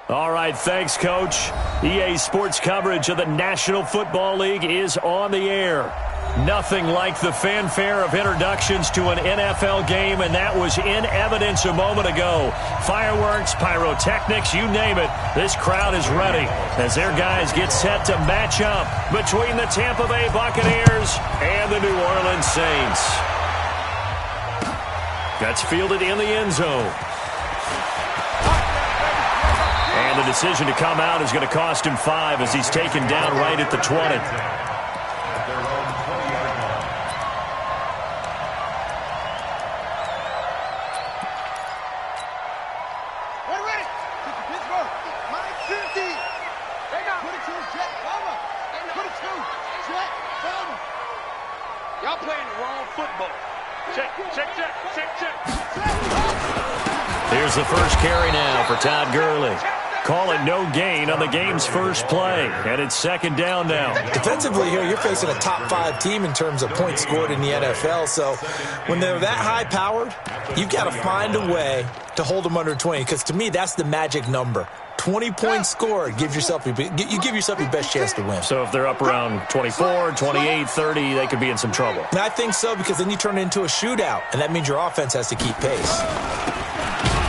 All right, thanks, Coach. EA Sports coverage of the National Football League is on the air. Nothing like the fanfare of introductions to an NFL game, and that was in evidence a moment ago. Fireworks, pyrotechnics, you name it. This crowd is ready as their guys get set to match up between the Tampa Bay Buccaneers and the New Orleans Saints. That's fielded in the end zone. And the decision to come out is going to cost him 5 as he's taken down right at the 20. Y'all playing the wrong football. Check. Here's the first carry now for Todd Gurley. Call it no gain on the game's first play, and it's second down now. Defensively here, you're facing a top 5 team in terms of points scored in the NFL, so when they're that high-powered, you've got to find a way to hold them under 20, because to me, that's the magic number. 20 points scored, you give yourself your best chance to win. So if they're up around 24, 28, 30, they could be in some trouble. And I think so, because then you turn it into a shootout, and that means your offense has to keep pace.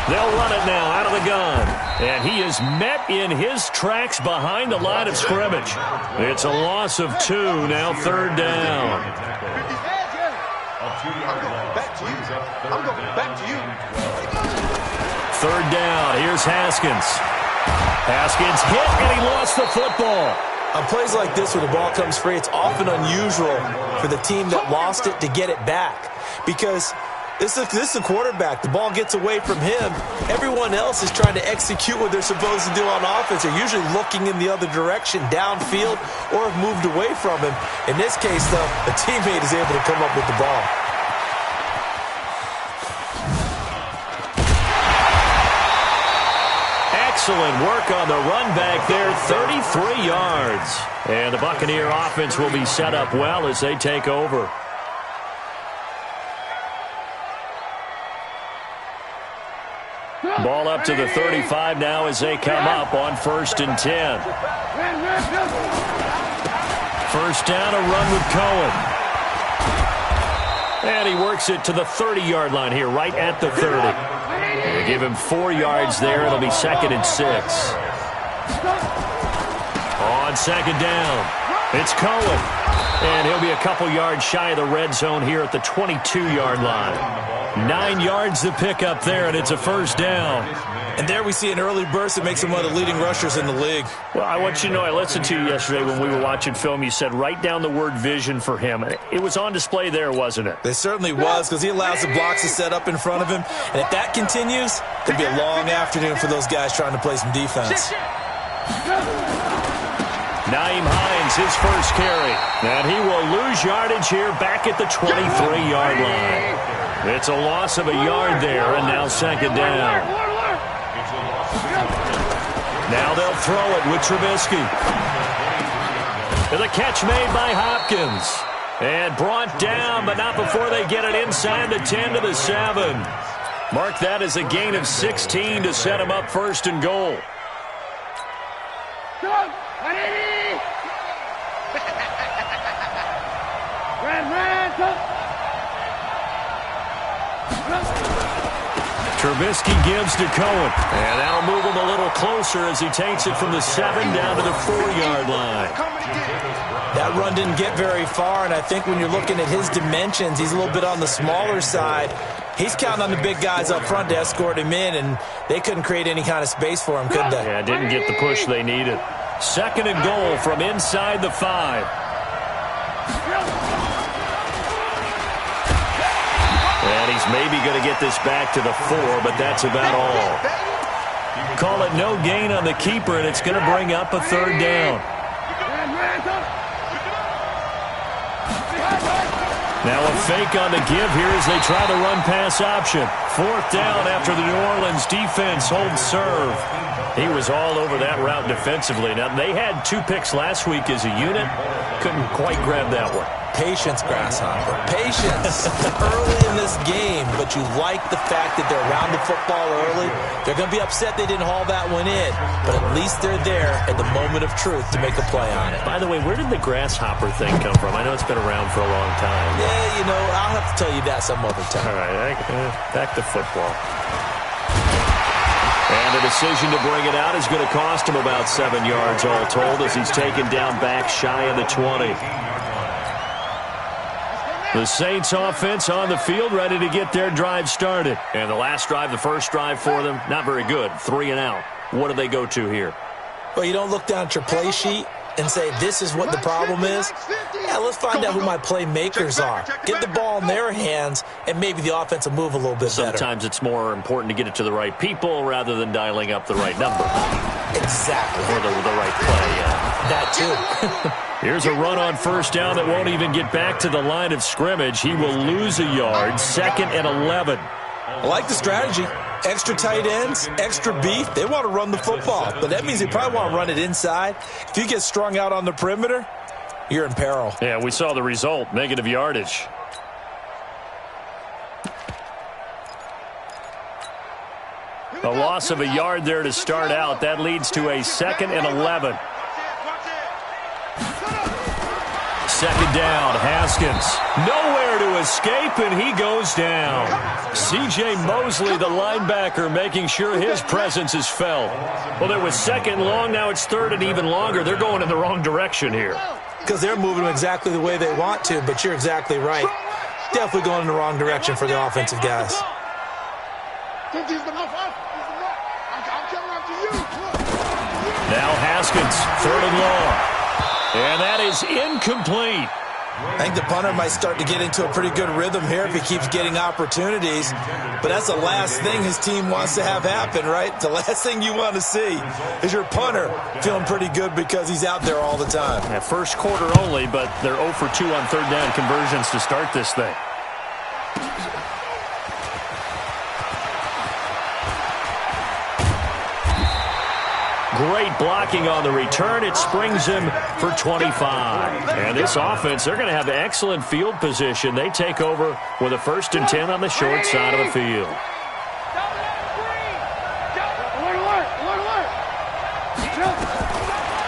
They'll run it now out of the gun. And he is met in his tracks behind the line of scrimmage. It's a loss of 2, now third down. I'm going back to you. Third down, here's Haskins. Haskins hit, and he lost the football. On plays like this where the ball comes free, it's often unusual for the team that lost it to get it back. Because this is a quarterback. The ball gets away from him. Everyone else is trying to execute what they're supposed to do on offense. They're usually looking in the other direction, downfield, or have moved away from him. In this case, though, a teammate is able to come up with the ball. Excellent work on the run back there, 33 yards. And the Buccaneer offense will be set up well as they take over. Ball up to the 35 now as they come up on 1st and 10. First down, a run with Cohen. And he works it to the 30-yard line here, right at the 30. They give him 4 yards there. It'll be 2nd and 6. On second down, it's Cohen. And he'll be a couple yards shy of the red zone here at the 22-yard line. 9 yards to pick up there, and it's a first down. And there we see an early burst that makes him one of the leading rushers in the league. Well, I want you to know, I listened to you yesterday when we were watching film. You said write down the word vision for him. It was on display there, wasn't it? It certainly was, because he allows the blocks to set up in front of him. And if that continues, it'll be a long afternoon for those guys trying to play some defense. Nyheim Hines, his first carry. And he will lose yardage here back at the 23-yard line. It's a loss of a yard there, and now second down. Now they'll throw it with Trubisky. The catch made by Hopkins. And brought down, but not before they get it inside the 10 to the 7. Mark that as a gain of 16 to set him up 1st and goal. Trubisky gives to Cohen. And that'll move him a little closer as he takes it from the 7 down to the 4-yard line. That run didn't get very far, and I think when you're looking at his dimensions, he's a little bit on the smaller side. He's counting on the big guys up front to escort him in, and they couldn't create any kind of space for him, could they? Yeah, didn't get the push they needed. 2nd and goal from inside the 5. And he's maybe going to get this back to the 4, but that's about all. Call it no gain on the keeper, and it's going to bring up a 3rd down. Now a fake on the give here as they try the run-pass option. Fourth down after the New Orleans defense holds serve. He was all over that route defensively. Now, they had 2 picks last week as a unit. Couldn't quite grab that one. Patience, Grasshopper. Patience early in this game, but you like the fact that they're around the football early. They're going to be upset they didn't haul that one in, but at least they're there at the moment of truth to make a play on it. By the way, where did the Grasshopper thing come from? I know it's been around for a long time. Yeah, you know, I'll have to tell you that some other time. All right, back to football. And a decision to bring it out is going to cost him about 7 yards all told as he's taken down back shy of the 20. The Saints offense on the field, ready to get their drive started. And the last drive, the first drive for them, not very good. 3 and out. What do they go to here? Well, you don't look down at your play sheet and say, this is what the problem is. Yeah, let's find out who my playmakers are. Get the ball in their hands, and maybe the offense will move a little bit better. Sometimes it's more important to get it to the right people rather than dialing up the right number. Exactly. Or the right play, yeah. That too. Here's a run on first down that won't even get back to the line of scrimmage. He will lose a yard, 2nd and 11. I like the strategy. Extra tight ends, extra beef. They want to run the football, but that means they probably want to run it inside. If you get strung out on the perimeter, you're in peril. Yeah, we saw the result, negative yardage. A loss of a yard there to start out. That leads to a 2nd and 11. 2nd down, Haskins. Nowhere to escape, and he goes down. C.J. Mosley, the linebacker, making sure his presence is felt. Well, it was 2nd long. Now it's 3rd and even longer. They're going in the wrong direction here. Because they're moving exactly the way they want to, but you're exactly right. Definitely going in the wrong direction for the offensive guys. Now Haskins, 3rd and long. And that is incomplete. I think the punter might start to get into a pretty good rhythm here if he keeps getting opportunities. But that's the last thing his team wants to have happen, right? The last thing you want to see is your punter feeling pretty good because he's out there all the time. Yeah, first quarter only, but they're 0 for 2 on 3rd down conversions to start this thing. Great blocking on the return. It springs him for 25. And this offense, they're going to have excellent field position. They take over with a 1st and 10 on the short side of the field.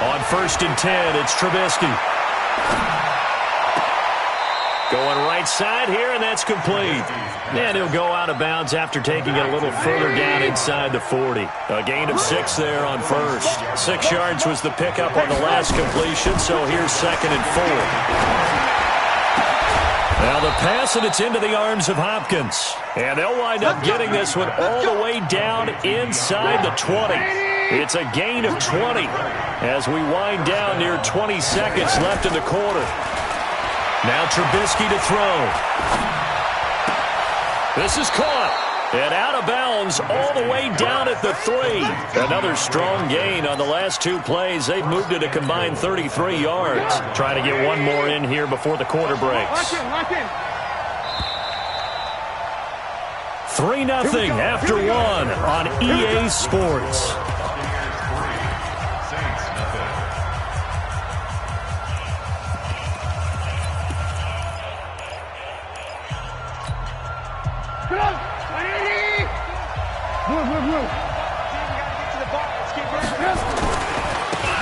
On 1st and 10, it's Trubisky. Going right side here, and that's complete. And he'll go out of bounds after taking it a little further down inside the 40. A gain of 6 there on first. 6 yards was the pickup on the last completion, so here's 2nd and 4. Now the pass, and it's into the arms of Hopkins. And they'll wind up getting this one all the way down inside the 20. It's a gain of 20 as we wind down near 20 seconds left in the quarter. Now Trubisky to throw. This is caught. And out of bounds all the way down at the 3. Another strong gain on the last 2 plays. They've moved it a combined 33 yards. Trying to get one more in here before the quarter breaks. 3-0 after 1 on EA Sports.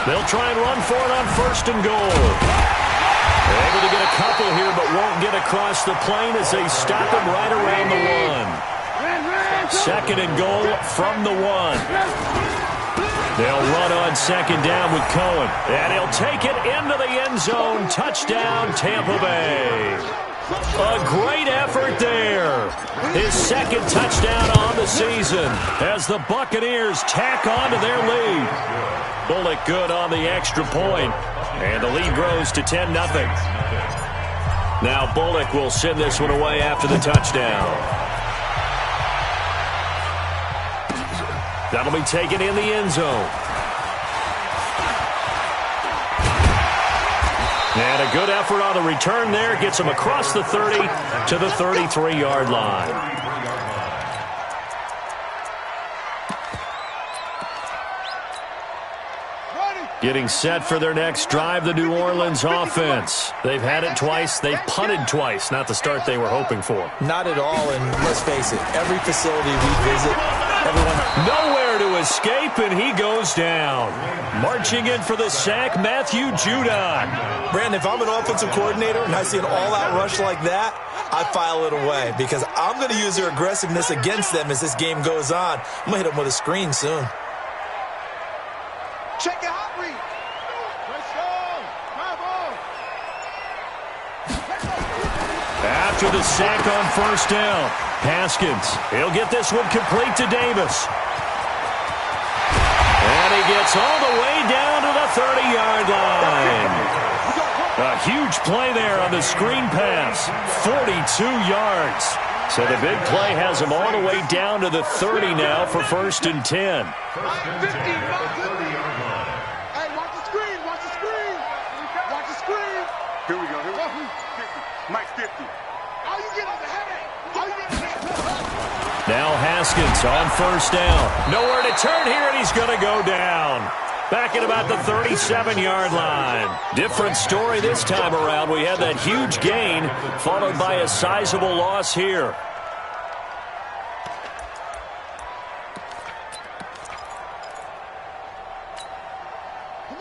They'll try and run for it on 1st and goal. They're able to get a couple here, but won't get across the plane as they stop him right around the 1. 2nd and goal from the 1. They'll run on 2nd down with Cohen. And he'll take it into the end zone. Touchdown, Tampa Bay. A great effort there. His 2nd touchdown on the season as the Buccaneers tack on to their lead. Bullock good on the extra point, and the lead grows to 10-0. Now Bullock will send this one away after the touchdown. That'll be taken in the end zone. And a good effort on the return there. Gets him across the 30 to the 33-yard line. Getting set for their next drive, the New Orleans offense. They've had it twice. They've punted twice. Not the start they were hoping for. Not at all, and let's face it, every facility we visit, everyone... Nowhere to escape, and he goes down. Marching in for the sack, Matthew Judon. Brandon, if I'm an offensive coordinator and I see an all-out rush like that, I file it away because I'm going to use their aggressiveness against them as this game goes on. I'm going to hit them with a screen soon. Check it out. After the sack on first down, Haskins, he'll get this one complete to Davis. And he gets all the way down to the 30-yard line. A huge play there on the screen pass, 42 yards. So the big play has him all the way down to the 30 now for 1st and 10. Hey, watch the screen, watch the screen. Watch the screen. Here we go. Mike 50. Oh, you get on the headache. Oh, you get on the headache. Now Haskins on first down. Nowhere to turn here, and he's going to go down. Back at about the 37-yard line. Different story this time around. We had that huge gain, followed by a sizable loss here.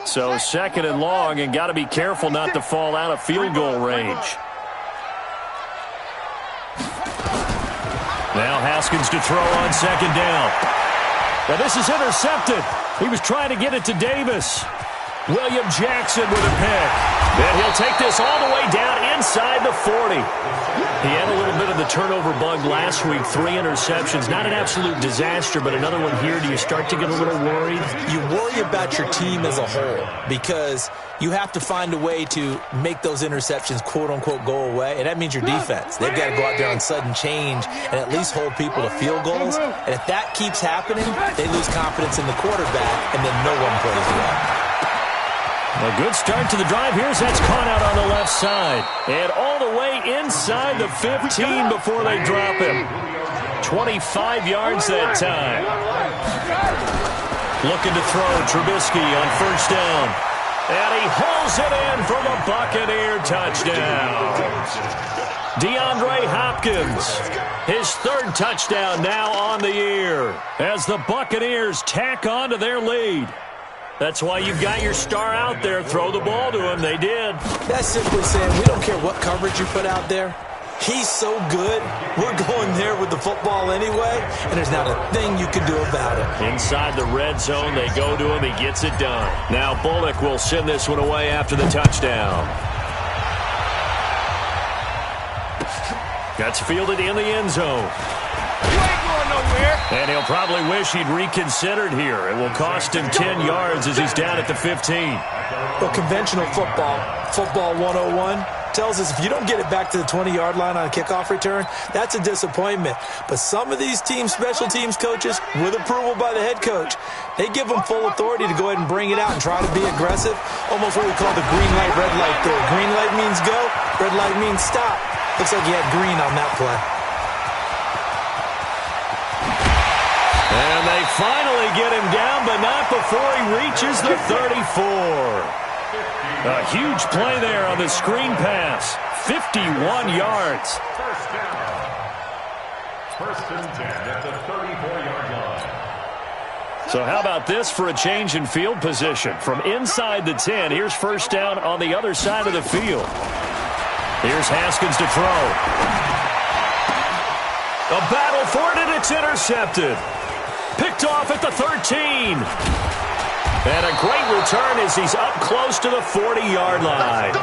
So 2nd and long, and got to be careful not to fall out of field goal range. Now Haskins to throw on 2nd down. Now this is intercepted. He was trying to get it to Davis. William Jackson with a pick. And he'll take this all the way down inside the 40. He had a little bit of the turnover bug last week. 3 interceptions. Not an absolute disaster, but another one here. Do you start to get a little worried? You worry about your team as a whole because you have to find a way to make those interceptions, quote-unquote, go away, and that means your defense. They've got to go out there on sudden change and at least hold people to field goals. And if that keeps happening, they lose confidence in the quarterback, and then no one plays well. A good start to the drive. Here's that's caught out on the left side. And all the way inside the 15 before they drop him. 25 yards that time. Looking to throw Trubisky on first down. And he hauls it in for the Buccaneer touchdown. DeAndre Hopkins, his 3rd touchdown now on the year as the Buccaneers tack on to their lead. That's why you've got your star out there. Throw the ball to him. They did. That's simply saying we don't care what coverage you put out there. He's so good. We're going there with the football anyway, and there's not a thing you can do about it. Inside the red zone, they go to him. He gets it done. Now Bullock will send this one away after the touchdown. That's fielded in the end zone. You ain't going nowhere. And he'll probably wish he'd reconsidered here. It will cost him 10 yards as he's down at the 15. Well, conventional football 101, tells us if you don't get it back to the 20-yard line on a kickoff return, that's a disappointment. But some of these teams, special teams coaches, with approval by the head coach, they give them full authority to go ahead and bring it out and try to be aggressive, almost what we call the green light, red light theory. Green light means go, red light means stop. Looks like he had green on that play. And they finally get him down, but not before he reaches the 34. A huge play there on the screen pass. 51 yards. First and 10 at the 34-yard line. So how about this for a change in field position? From inside the 10, here's first down on the other side of the field. Here's Haskins to throw. A battle for it, and it's intercepted. Picked off at the 13. And a great return as he's up close to the 40-yard line.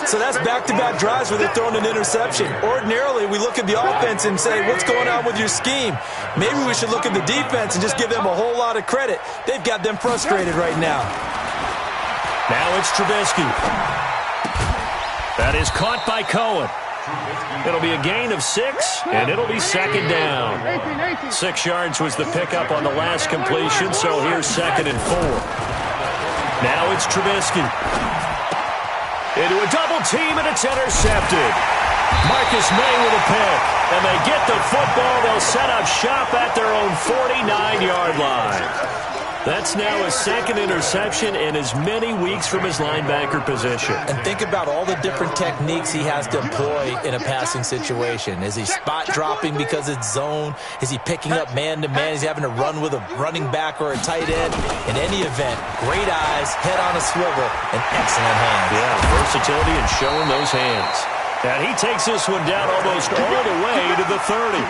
So that's back-to-back drives where they're throwing an interception. Ordinarily, we look at the offense and say, what's going on with your scheme? Maybe we should look at the defense and just give them a whole lot of credit. They've got them frustrated right now. Now it's Trubisky. That is caught by Cohen. It'll be a gain of 6, and it'll be second down. 6 yards was the pickup on the last completion, so here's 2nd and 4. Now it's Trubisky. Into a double team, and it's intercepted. Marcus May with a pick, and they get the football. They'll set up shop at their own 49-yard line. That's now his second interception in as many weeks from his linebacker position. And think about all the different techniques he has to employ in a passing situation. Is he spot dropping because it's zone? Is he picking up man-to-man? Is he having to run with a running back or a tight end? In any event, great eyes, head on a swivel, and excellent hands. Yeah, versatility and showing those hands. And he takes this one down almost all the way to the 30.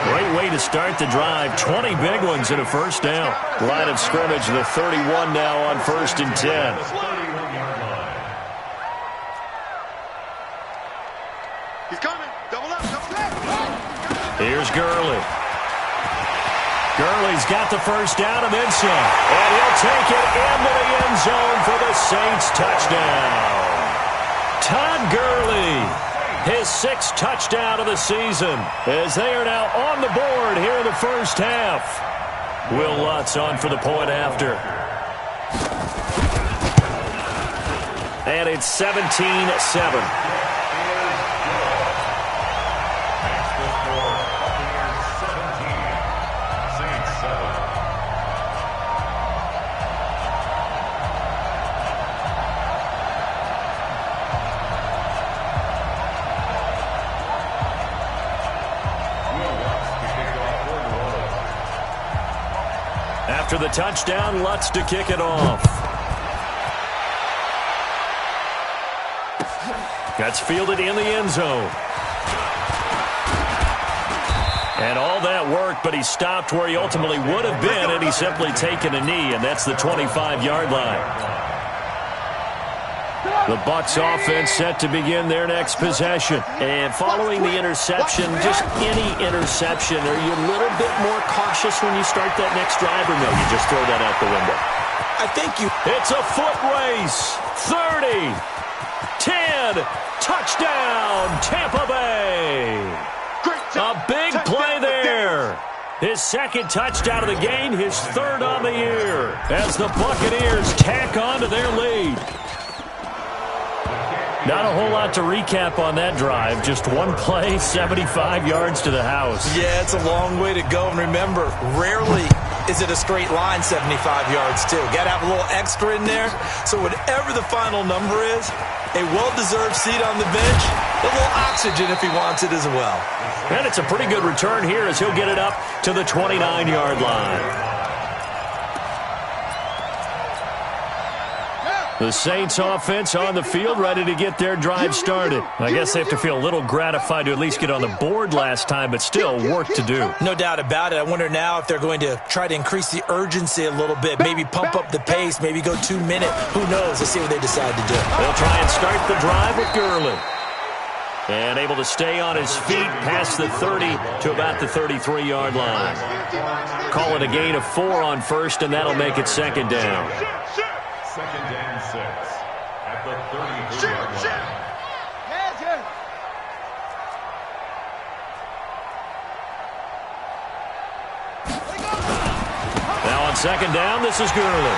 Great way to start the drive. 20 big ones in a first down. Line of scrimmage, the 31 now on 1st and 10. He's coming. Double up, double up. Here's Gurley. Gurley's got the first down and then some. And he'll take it into the end zone for the Saints touchdown. Todd Gurley, his 6th touchdown of the season, as they are now on the board here in the first half. Will Lutz on for the point after. And it's 17-7. After the touchdown, Lutz to kick it off. That's fielded in the end zone. And all that worked, but he stopped where he ultimately would have been, and he's simply taken a knee, and that's the 25-yard line. The Bucs offense set to begin their next possession. And following the interception, just any interception, are you a little bit more cautious when you start that next drive, or no, you just throw that out the window? I think you... It's a foot race. 30, 10, touchdown, Tampa Bay. A big play there. His 2nd touchdown of the game, his 3rd on the year, as the Buccaneers tack on to their lead. Not a whole lot to recap on that drive. Just one play, 75 yards to the house. Yeah, it's a long way to go. And remember, rarely is it a straight line 75 yards, too. Got to have a little extra in there. So whatever the final number is, a well-deserved seat on the bench, a little oxygen if he wants it as well. And it's a pretty good return here as he'll get it up to the 29-yard line. The Saints offense on the field, ready to get their drive started. I guess they have to feel a little gratified to at least get on the board last time, but still work to do. No doubt about it. I wonder now if they're going to try to increase the urgency a little bit, maybe pump up the pace, maybe go 2-minute. Who knows? Let's see what they decide to do. They'll try and start the drive with Gurley. And able to stay on his feet past the 30 to about the 33-yard line. Call it a gain of 4 on 1st, and that'll make it 2nd down. 2nd and 6 at the 33-yard line. Now on 2nd down, this is Gurley.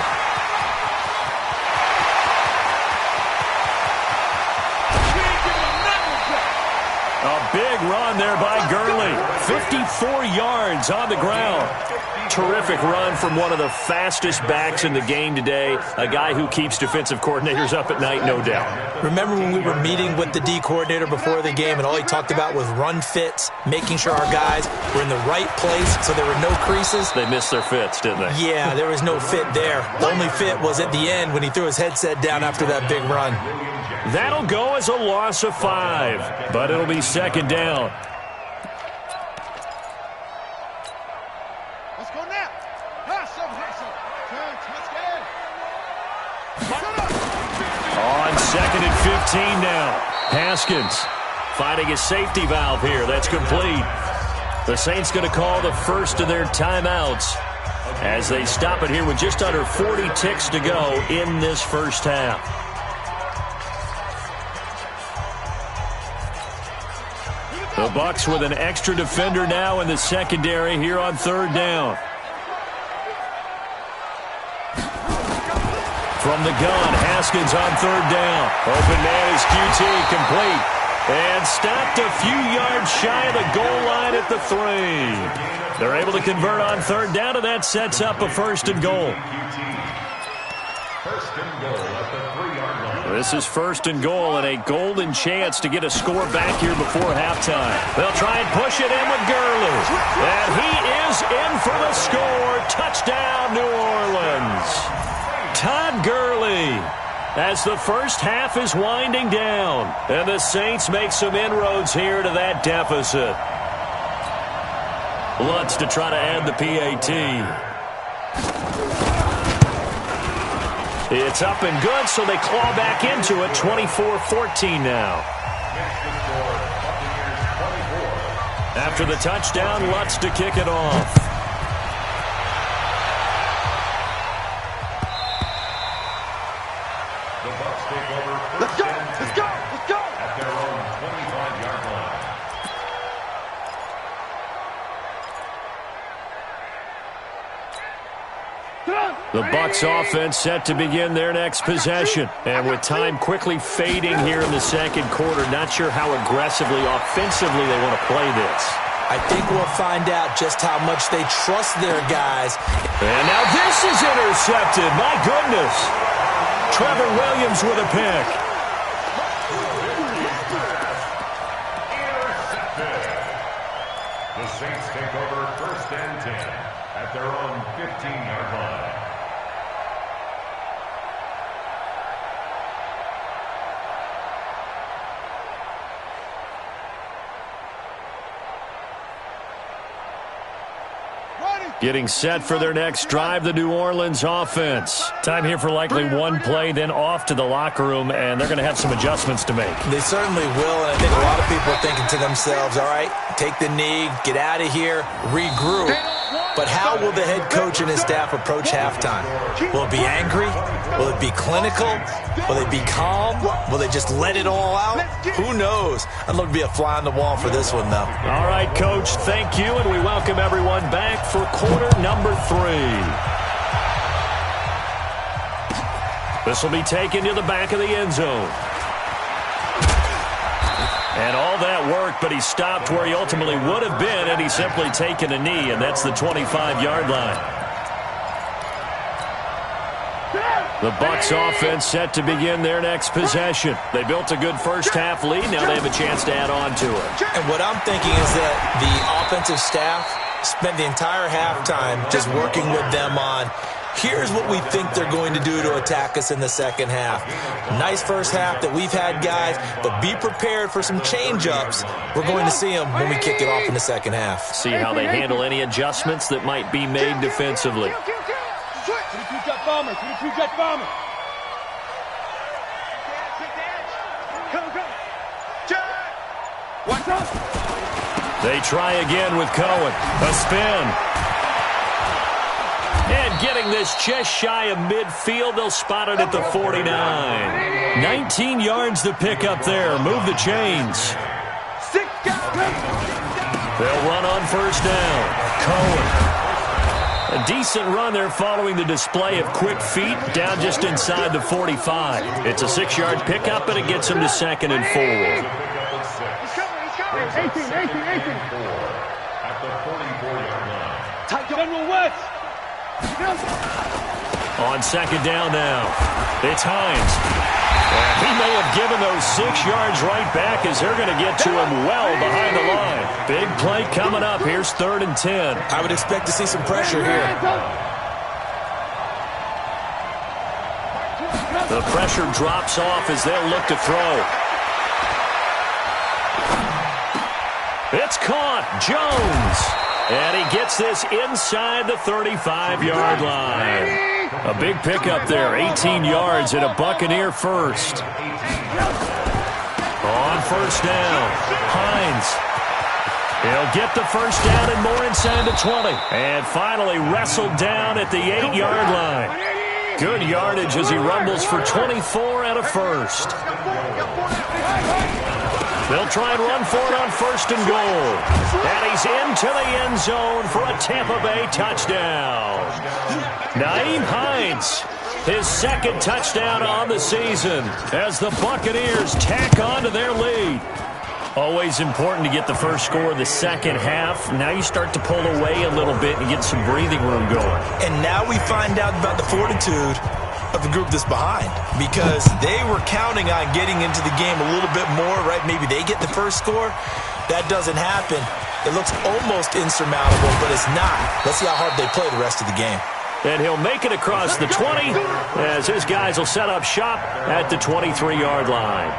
A big run there by Gurley. 54 yards on the ground. Terrific run from one of the fastest backs in the game today. A guy who keeps defensive coordinators up at night, no doubt. Remember when we were meeting with the D coordinator before the game and all he talked about was run fits, making sure our guys were in the right place so there were no creases? They missed their fits, didn't they? Yeah, there was no fit there. The only fit was at the end when he threw his headset down after that big run. That'll go as a loss of 5, but it'll be 2nd down. Let's go now. Hustle. Let's get On 2nd and 15 now. Haskins finding a safety valve here. That's complete. The Saints going to call the first of their timeouts as they stop it here with just under 40 ticks to go in this first half. The Bucs with an extra defender now in the secondary here on 3rd down. From the gun, Haskins on 3rd down. Open man is QT, complete. And stopped a few yards shy of the goal line at the 3. They're able to convert on third down, and that sets up a first and goal. First and goal at the 3-yard line. This is first and goal and a golden chance to get a score back here before halftime. They'll try and push it in with Gurley. And he is in for the score. Touchdown, New Orleans. Todd Gurley, as the first half is winding down. And the Saints make some inroads here to that deficit. Lutz to try to add the PAT. It's up and good, so they claw back into it. 24-14 now. After the touchdown, Lutz to kick it off. The Bucs take over Let's go! first and Let's 10 go! Let's go! at their own 25-yard line. The Bucs offense set to begin their next possession. And with time quickly fading here in the second quarter, not sure how aggressively, offensively they want to play this. I think we'll find out just how much they trust their guys. And now this is intercepted. My goodness. Trevor Williams with a pick. Intercepted. The Saints take over first and 10 at their own 15-yard line. Getting set for their next drive, the New Orleans offense. Time here for likely one play, then off to the locker room, and they're going to have some adjustments to make. They certainly will, and I think a lot of people are thinking to themselves, all right, take the knee, get out of here, regroup. But how will the head coach and his staff approach halftime? Will it be angry? Will it be clinical? Will they be calm? Will they just let it all out? Who knows? I'd love to be a fly on the wall for this one, though. All right, Coach, thank you, and we welcome everyone back for quarter number 3. This will be taken to the back of the end zone. And all that work, but he stopped where he ultimately would have been had he simply taken a knee, and that's the 25-yard line. The Bucs offense set to begin their next possession. They built a good first-half lead. Now they have a chance to add on to it. And what I'm thinking is that the offensive staff spent the entire halftime just working with them on, here's what we think they're going to do to attack us in the second half. Nice first half that we've had, guys, but be prepared for some change-ups. We're going to see them when we kick it off in the second half. See how they handle any adjustments that might be made defensively. They try again with Cohen. A spin. And getting this just shy of midfield, they'll spot it at the 49. 19 yards to pick up there. Move the chains. They'll run on first down. Cohen. A decent run there following the display of quick feet down just inside the 45. It's a 6-yard pickup, and it gets him to 2nd and 4. 18. At the 44-yard line. General West. On second down now, it's Hines. And he may have given those 6 yards right back as they're going to get to him well behind the line. Big play coming up. Here's 3rd and 10. I would expect to see some pressure here. The pressure drops off as they'll look to throw. It's caught. Jones. And he gets this inside the 35-yard line. A big pickup there, 18 yards and a Buccaneer first. On first down, Hines. He'll get the first down and more inside the 20. And finally wrestled down at the 8-yard line. Good yardage as he rumbles for 24 and a first. They'll try and run for it on first and goal. And he's into the end zone for a Tampa Bay touchdown. Nyheim Hines, his 2nd touchdown on the season as the Buccaneers tack on to their lead. Always important to get the first score of the second half. Now you start to pull away a little bit and get some breathing room going. And now we find out about the fortitude of the group that's behind, because they were counting on getting into the game a little bit more, right? Maybe they get the first score. That doesn't happen. It looks almost insurmountable, but it's not. Let's see how hard they play the rest of the game. And he'll make it across the 20 as his guys will set up shop at the 23-yard line.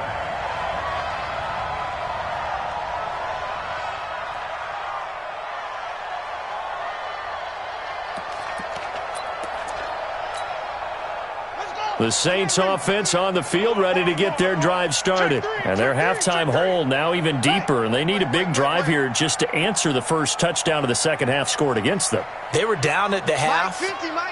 The Saints offense on the field, ready to get their drive started. And their halftime hole now even deeper, and they need a big drive here just to answer the first touchdown of the second half scored against them. They were down at the half.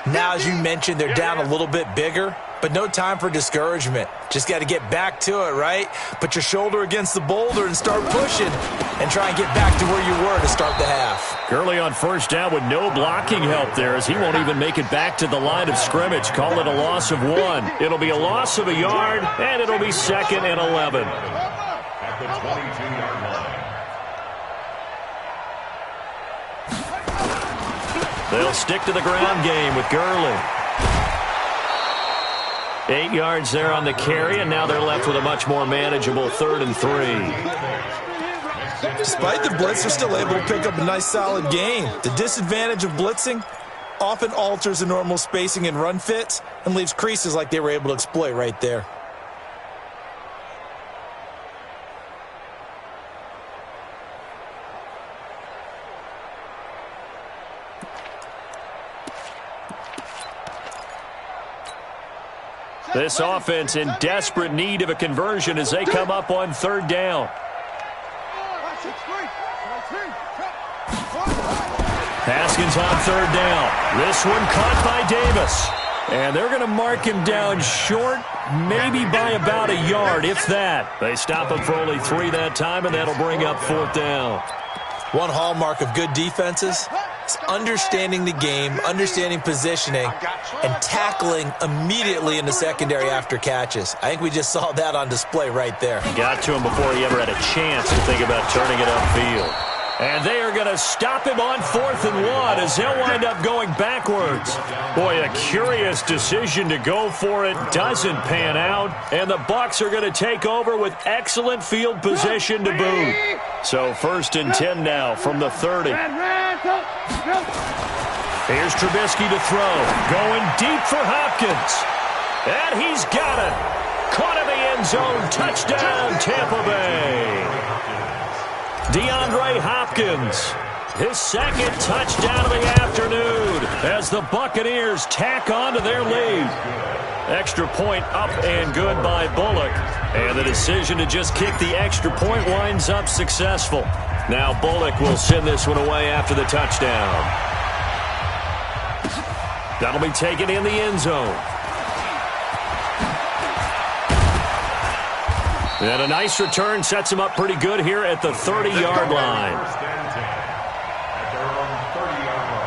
Now, as you mentioned, they're down a little bit bigger, but no time for discouragement. Just got to get back to it, right? Put your shoulder against the boulder and start pushing and try and get back to where you were to start the half. Gurley on first down with no blocking help there, as he won't even make it back to the line of scrimmage. Call it a loss of 1. It'll be a loss of a yard, and it'll be 2nd and 11. At the 22-yard line. They'll stick to the ground game with Gurley. 8 yards there on the carry, and now they're left with a much more manageable 3rd and 3. Despite the blitz, they're still able to pick up a nice, solid gain. The disadvantage of blitzing often alters the normal spacing and run fits and leaves creases like they were able to exploit right there. This offense in desperate need of a conversion as they come up on 3rd down. Haskins on 3rd down. This one caught by Davis. And they're going to mark him down short, maybe by about a yard, if that. They stop him for only 3 that time, and that'll bring up 4th down. One hallmark of good defenses is understanding the game, understanding positioning, and tackling immediately in the secondary after catches. I think we just saw that on display right there. Got to him before he ever had a chance to think about turning it upfield. And they are going to stop him on 4th and 1 as he'll wind up going backwards. Boy, a curious decision to go for it. Doesn't pan out. And the Bucs are going to take over with excellent field position to boot. So 1st and 10 now from the 30. Here's Trubisky to throw. Going deep for Hopkins. And he's got it. Caught in the end zone. Touchdown, Tampa Bay. DeAndre Hopkins, his 2nd touchdown of the afternoon as the Buccaneers tack on to their lead. Extra point up and good by Bullock. And the decision to just kick the extra point winds up successful. Now Bullock will send this one away after the touchdown. That'll be taken in the end zone. And a nice return sets him up pretty good here at the 30-yard line. At their own 30-yard line.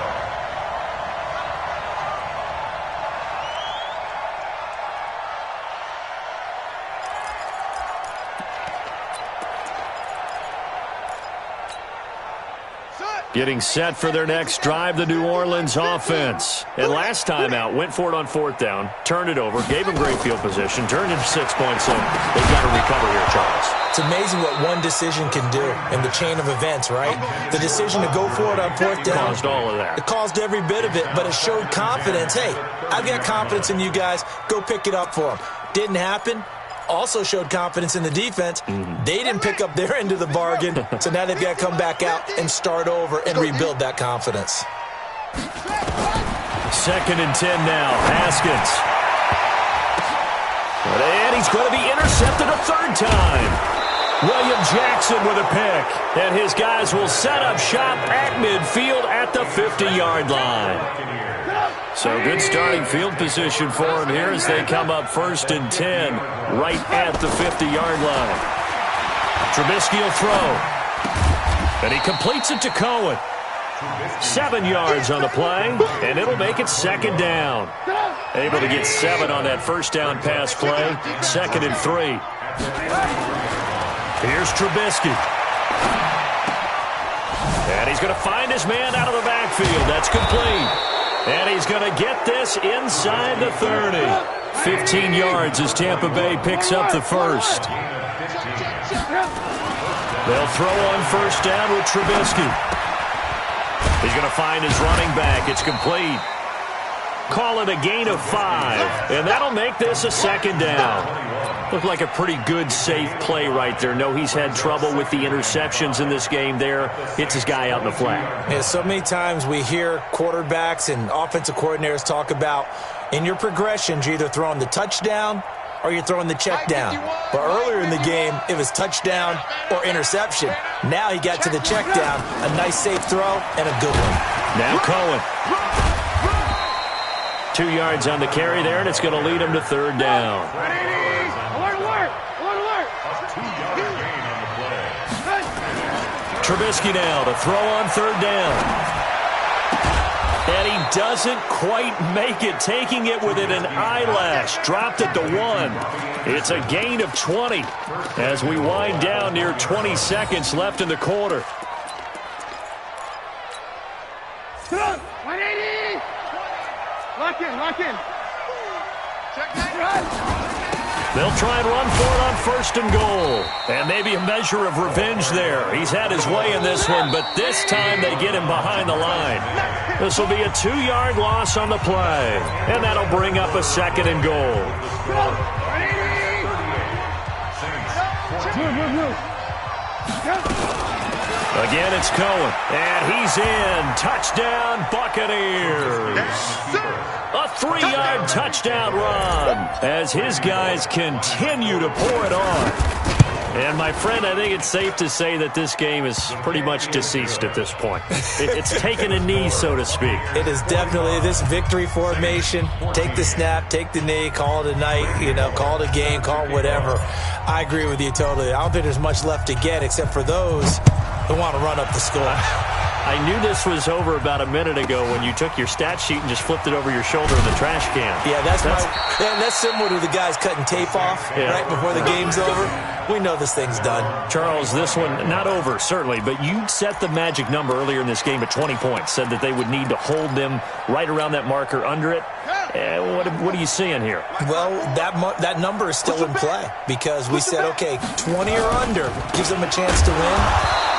Getting set for their next drive, the New Orleans offense. And last time out, went for it on 4th down, turned it over, gave them great field position, turned into 6 points, and they've got to recover here, Charles. It's amazing what one decision can do in the chain of events, right? The decision to go for it on 4th down. Caused all of that. It caused every bit of it, but it showed confidence. Hey, I've got confidence in you guys. Go pick it up for them. Didn't happen. Also showed confidence in the defense. They didn't pick up their end of the bargain, so now they've got to come back out and start over and rebuild that confidence. 2nd and 10 now. Haskins. And he's going to be intercepted a 3rd time. William Jackson with a pick. And his guys will set up shop at midfield at the 50-yard line. So good starting field position for him here as they come up 1st and 10 right at the 50-yard line. Trubisky will throw. And he completes it to Cohen. 7 yards on the play, and it'll make it 2nd down. Able to get 7 on that 1st down pass play. 2nd and 3. Here's Trubisky. And he's going to find his man out of the backfield. That's complete. And he's going to get this inside the 30. 15 yards as Tampa Bay picks up the first. They'll throw on first down with Trubisky. He's going to find his running back. It's complete. Call it a gain of 5. And that'll make this a second down. Looked like a pretty good, safe play right there. No, he's had trouble with the interceptions in this game there. Hits his guy out in the flat. Yeah, so many times we hear quarterbacks and offensive coordinators talk about in your progressions, you're either throwing the touchdown or you're throwing the check down. But earlier in the game, it was touchdown or interception. Now he got to the check down. A nice, safe throw and a good one. Now Cohen. 2 yards on the carry there, and it's going to lead him to third down. Trubisky now to throw on third down. And he doesn't quite make it, taking it within an eyelash. Dropped at the 1. It's a gain of 20 as we wind down near 20 seconds left in the quarter. 180! Lock in. Check that. They'll try and run for it on first and goal. And maybe a measure of revenge there. He's had his way in this one, but this time they get him behind the line. This will be a 2-yard loss on the play. And that'll bring up a second and goal. Again, it's Cohen. And he's in. Touchdown, Buccaneers. A 3-yard touchdown run as his guys continue to pour it on. And, my friend, I think it's safe to say that this game is pretty much deceased at this point. It's taken a knee, so to speak. It is definitely this victory formation. Take the snap, take the knee, call it a night, call it a game, call it whatever. I agree with you totally. I don't think there's much left to get except for those who want to run up the score. I knew this was over about a minute ago when you took your stat sheet and just flipped it over your shoulder in the trash can. Yeah, that's similar to the guys cutting tape off right before the game's over. We know this thing's done. Charles, this one, not over, certainly, but you set the magic number earlier in this game at 20 points, said that they would need to hold them right around that marker under it. What are you seeing here? Well, that number is still in play because we said, okay, 20 or under gives them a chance to win.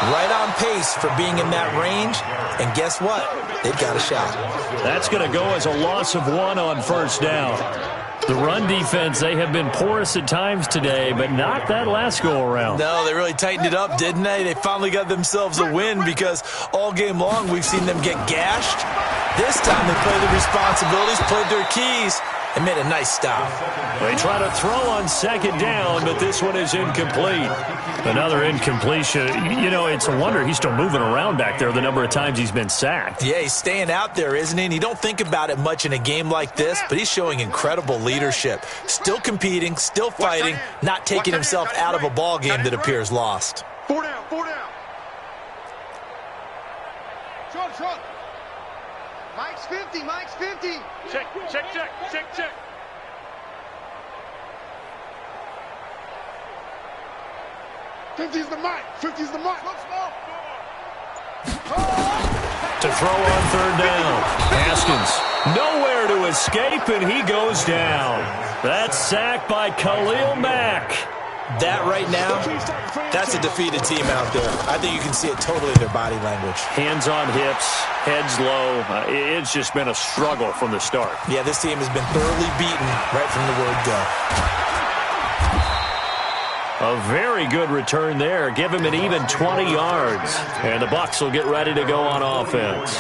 Right on pace for being in that range. And guess what? They've got a shot. That's going to go as a loss of 1 on first down. The run defense, they have been porous at times today, but not that last go-around. No, they really tightened it up, didn't they? They finally got themselves a win because all game long we've seen them get gashed. This time they played the responsibilities, played their keys, and made a nice stop. They try to throw on second down, but this one is incomplete. Another incompletion. It's a wonder he's still moving around back there the number of times he's been sacked. Yeah, he's staying out there, isn't he? And you don't think about it much in a game like this, but he's showing incredible leadership. Still competing, still fighting, not taking himself out of a ball game that appears lost. 4 down. Short. Mike's 50. Check. 50's the mic. To throw on third down. Haskins nowhere to escape, and he goes down. That's sacked by Khalil Mack. That right now, that's a defeated team out there. I think you can see it totally in their body language. Hands on hips, heads low. It's just been a struggle from the start. Yeah, this team has been thoroughly beaten right from the word go. A very good return there. Give him an even 20 yards. And the Bucs will get ready to go on offense.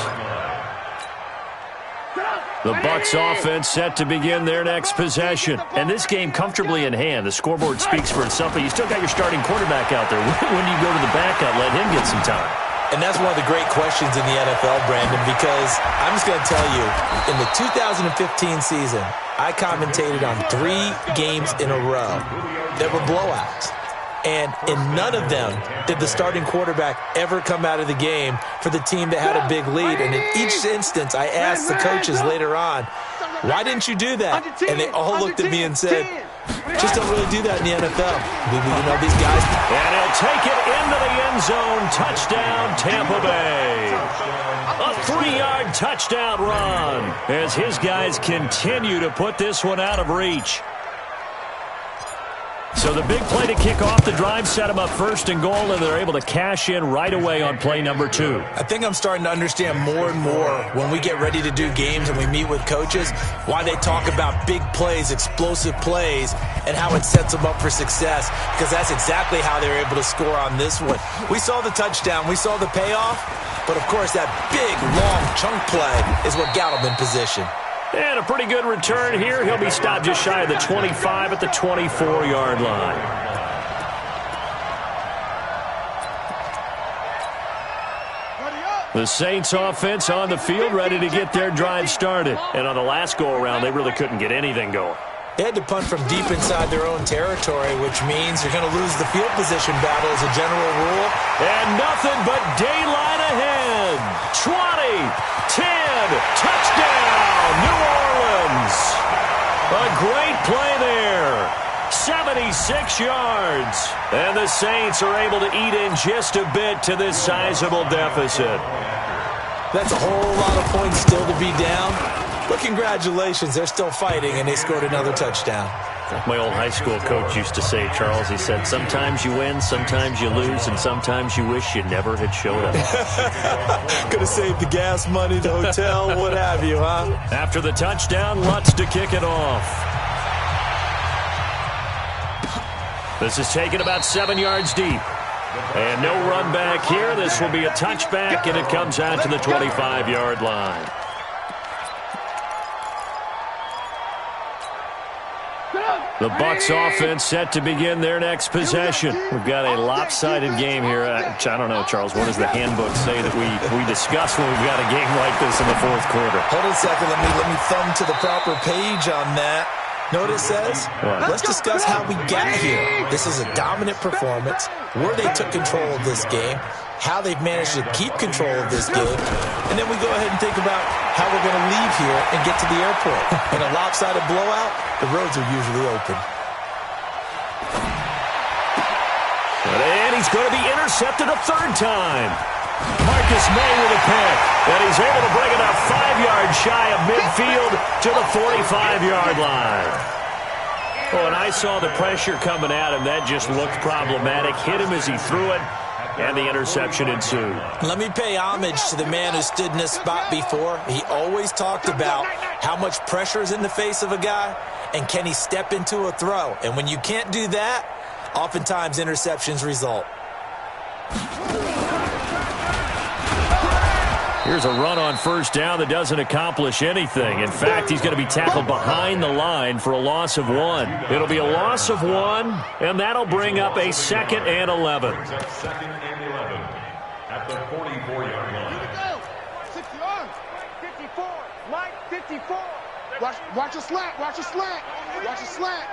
The Bucs offense set to begin their next possession. And this game comfortably in hand. The scoreboard speaks for itself, but you still got your starting quarterback out there. When do you go to the backup? Let him get some time. And that's one of the great questions in the NFL, Brandon, because I'm just going to tell you, in the 2015 season, I commentated on 3 games in a row that were blowouts. And in none of them did the starting quarterback ever come out of the game for the team that had a big lead. And in each instance, I asked the coaches later on, why didn't you do that? And they all looked at me and said, Just don't really do that in the NFL. You know, these guys. And he'll take it into the end zone. Touchdown, Tampa Bay. A 3-yard touchdown run as his guys continue to put this one out of reach. So the big play to kick off the drive set them up first and goal, and they're able to cash in right away on play number 2. I think I'm starting to understand more and more when we get ready to do games and we meet with coaches why they talk about big plays, explosive plays, and how it sets them up for success, because that's exactly how they were able to score on this one. We saw the touchdown. We saw the payoff. But, of course, that big, long chunk play is what got him in position. And a pretty good return here. He'll be stopped just shy of the 25 at the 24-yard line. The Saints offense on the field, ready to get their drive started. And on the last go-around, they really couldn't get anything going. They had to punt from deep inside their own territory, which means you're going to lose the field position battle as a general rule. And nothing but daylight ahead. 20, 10, touchdown, New Orleans. A great play there. 76 yards. And the Saints are able to eat in just a bit to this sizable deficit. That's a whole lot of points still to be down. But congratulations, they're still fighting, and they scored another touchdown. My old high school coach used to say, Charles, he said, sometimes you win, sometimes you lose, and sometimes you wish you never had showed up. Could have saved the gas money, the hotel, what have you, huh? After the touchdown, Lutz to kick it off. This is taken about 7 yards deep. And no run back here. This will be a touchback, and it comes out to the 25-yard line. The Bucs offense set to begin their next possession. We've got a lopsided game here. I don't know, Charles, what does the handbook say that we discuss when we've got a game like this in the fourth quarter? Hold on a second. Let me thumb to the proper page on that. Know what it says? Let's discuss how we got here. This is a dominant performance, where they took control of this game, how they've managed to keep control of this game, and then we go ahead and think about how we're going to leave here and get to the airport. In a lopsided blowout, the roads are usually open. And he's going to be intercepted a third time. Marcus May with a pick, and he's able to bring it up 5 yards shy of midfield to the 45-yard line. Oh, and I saw the pressure coming at him. That just looked problematic. Hit him as he threw it, and the interception ensued. Let me pay homage to the man who stood in this spot before. He always talked about how much pressure is in the face of a guy, and can he step into a throw. And when you can't do that, oftentimes interceptions result. Here's a run on first down that doesn't accomplish anything. In fact, he's going to be tackled behind the line for a loss of 1. It'll be a loss of 1, and that'll bring up a 2nd and 11. Second and 11 at the 44-yard line. 6 yards. 54. Mike, 54. Watch a slant. Watch a slant. Watch a slant.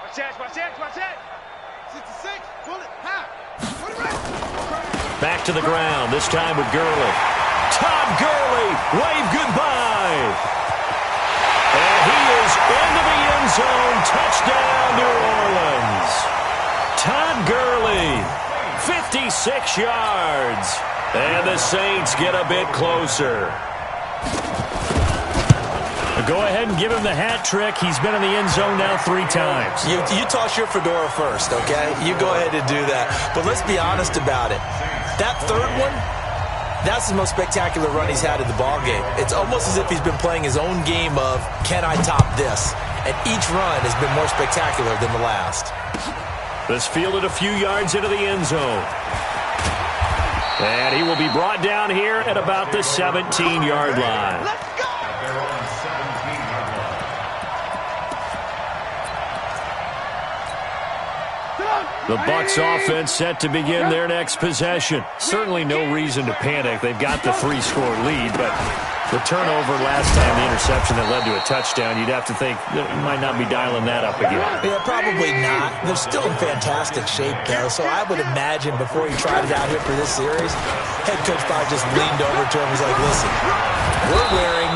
Watch that. Watch that. Watch that. 66. Pull it. Half. Put it right. Back to the ground, this time with Gurley. Todd Gurley, wave goodbye. And he is into the end zone. Touchdown, New Orleans. Todd Gurley, 56 yards. And the Saints get a bit closer. Go ahead and give him the hat trick. He's been in the end zone now 3 times. You toss your fedora first, okay? You go ahead and do that. But let's be honest about it. That third one, that's the most spectacular run he's had in the ballgame. It's almost as if he's been playing his own game of, can I top this? And each run has been more spectacular than the last. This fielded a few yards into the end zone. And he will be brought down here at about the 17-yard line. The Bucs offense set to begin their next possession. Certainly no reason to panic. They've got the 3-score lead, but the turnover last time, the interception that led to a touchdown, you'd have to think that you might not be dialing that up again. Yeah, probably not. They're still in fantastic shape, though, so I would imagine before he tried it out here for this series, head coach probably just leaned over to him and was like, listen, we're wearing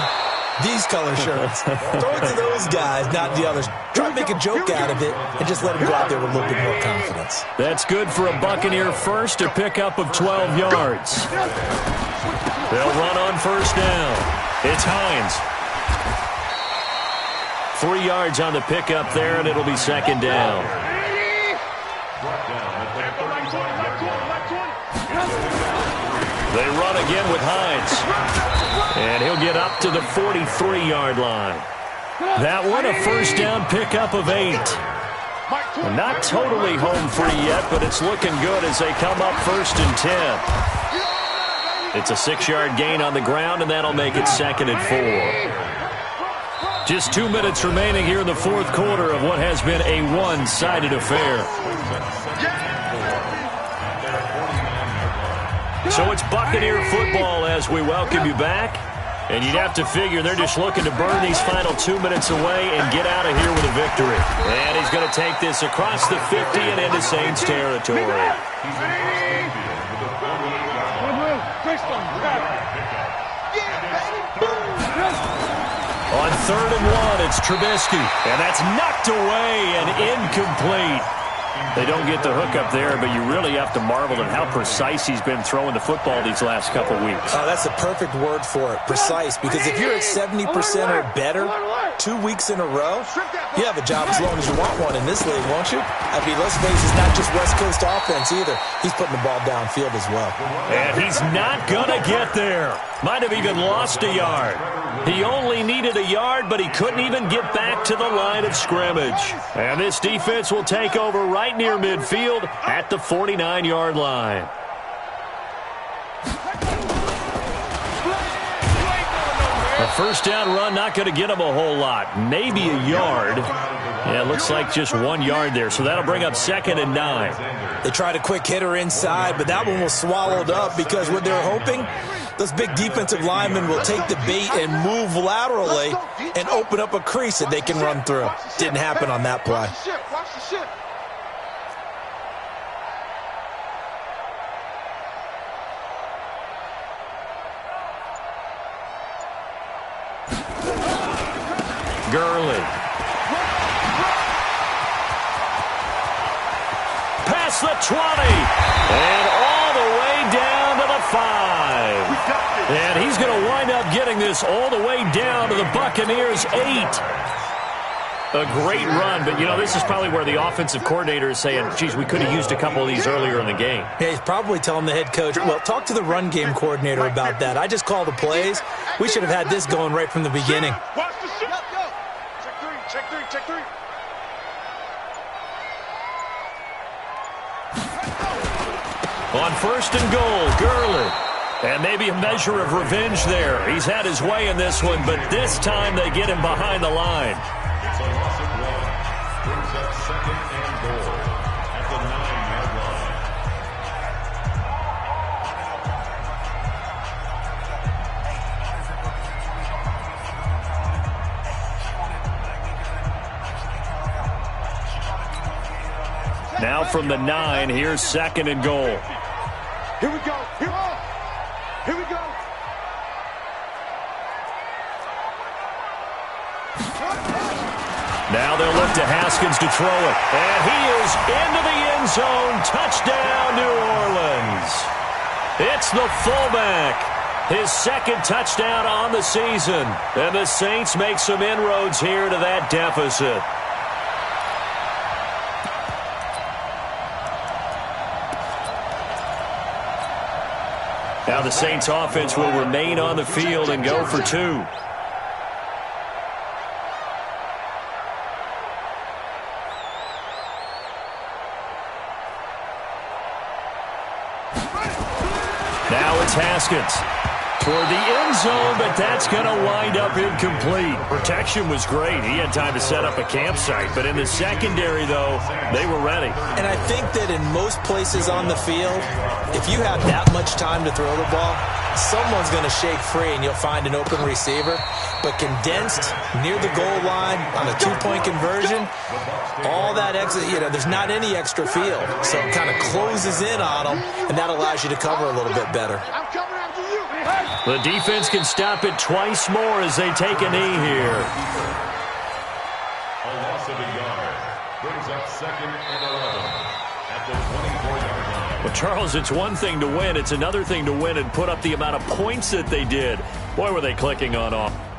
These color shirts. Throw it to those guys, not the others. Try to make a joke out of it and just let them go out there with a little bit more confidence. That's good for a Buccaneer first, a pickup of 12 yards. They'll run on first down. It's Hines. 3 yards on the pickup there, and it'll be second down. They run again with Hines. And he'll get up to the 43-yard line. That one, a first down pickup of 8. Not totally home free yet, but it's looking good as they come up first and 10. It's a 6-yard gain on the ground, and that'll make it second and 4. Just 2 minutes remaining here in the fourth quarter of what has been a one-sided affair. So it's Buccaneer football as we welcome you back. And you'd have to figure they're just looking to burn these final 2 minutes away and get out of here with a victory. And he's going to take this across the 50 and into Saints territory. On 3rd and 1, it's Trubisky. And that's knocked away and incomplete. They don't get the hook up there, but you really have to marvel at how precise he's been throwing the football these last couple weeks. Oh, that's the perfect word for it, precise, because if you're at 70% or better 2 weeks in a row, you have a job as long as you want one in this league, won't you? I mean, let's face it, it's not just West Coast offense either. He's putting the ball downfield as well. And he's not going to get there. Might have even lost a yard. He only needed a yard, but he couldn't even get back to the line of scrimmage. And this defense will take over right near midfield at the 49-yard line. A first down run not going to get him a whole lot. Maybe a yard. Yeah, it looks like just 1 yard there, so that'll bring up 2nd and 9. They tried a quick hitter inside, but that one was swallowed up because what they're hoping, those big defensive linemen will take the bait and move laterally and open up a crease that they can run through. Didn't happen on that play. Watch the ship. Gurley. Past the 20. And all the way down to the 5. And he's going to wind up getting this all the way down to the Buccaneers' 8. A great run, but, you know, this is probably where the offensive coordinator is saying, geez, we could have used a couple of these earlier in the game. Yeah, he's probably telling the head coach, well, talk to the run game coordinator about that. I just call the plays. We should have had this going right from the beginning. Watch the ship. Check three. On 1st and goal, Gurley. And maybe a measure of revenge there. He's had his way in this one, but this time they get him behind the line. It's a loss of 1. Brings up 2nd and goal at the 9-yard line. Now from the 9, here's 2nd and goal. Here we go. Here we go. Now they'll look to Haskins to throw it. And he is into the end zone. Touchdown, New Orleans. It's the fullback. His 2nd touchdown on the season. And the Saints make some inroads here to that deficit. Now the Saints offense will remain on the field and go for 2. Now it's Haskins toward the end zone, but that's going to wind up incomplete. Protection was great. He had time to set up a campsite, but in the secondary, though, they were ready. And I think that in most places on the field, if you have that much time to throw the ball, someone's going to shake free and you'll find an open receiver. But condensed near the goal line on a 2-point conversion, all that extra, there's not any extra field. So it kind of closes in on them, and that allows you to cover a little bit better. I'm coming after you. The defense can stop it twice more as they take a knee here. A loss of a yard brings up 2nd and 11 at the 24-yard line. Well, Charles, it's one thing to win. It's another thing to win and put up the amount of points that they did. Boy, were they clicking on off.